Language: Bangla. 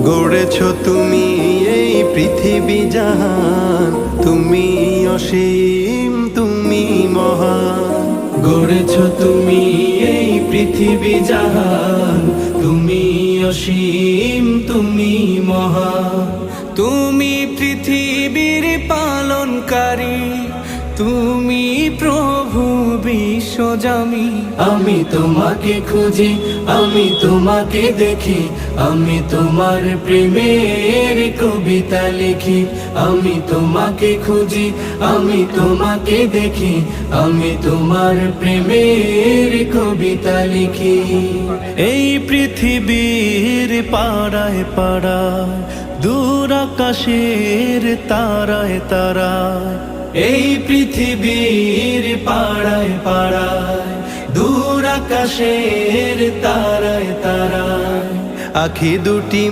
গড়েছ তুমি এই পৃথিবী জাহান, তুমি অসীম, তুমি মহান। গড়েছ তুমি এই পৃথিবী জাহান, তুমি অসীম, তুমি মহান। তুমি পৃথিবীর পালনকারী, তুমি প্রভু বিশ্বজামি। আমি তোমাকে খুঁজি, আমি তোমাকে দেখি, আমি তোমার প্রেমের কবিতা লিখি। আমি তোমাকে খুঁজি, আমি তোমাকে দেখি, আমি তোমার প্রেমের কবিতা লিখি। এই পৃথিবীর পাড়ায় পাড়ায়, দূর আকাশের তারায় তারায়, এই পৃথিবীর পাড়ায় পাড়ায়, দূর আকাশের তারায় তারায়, আখি দুটি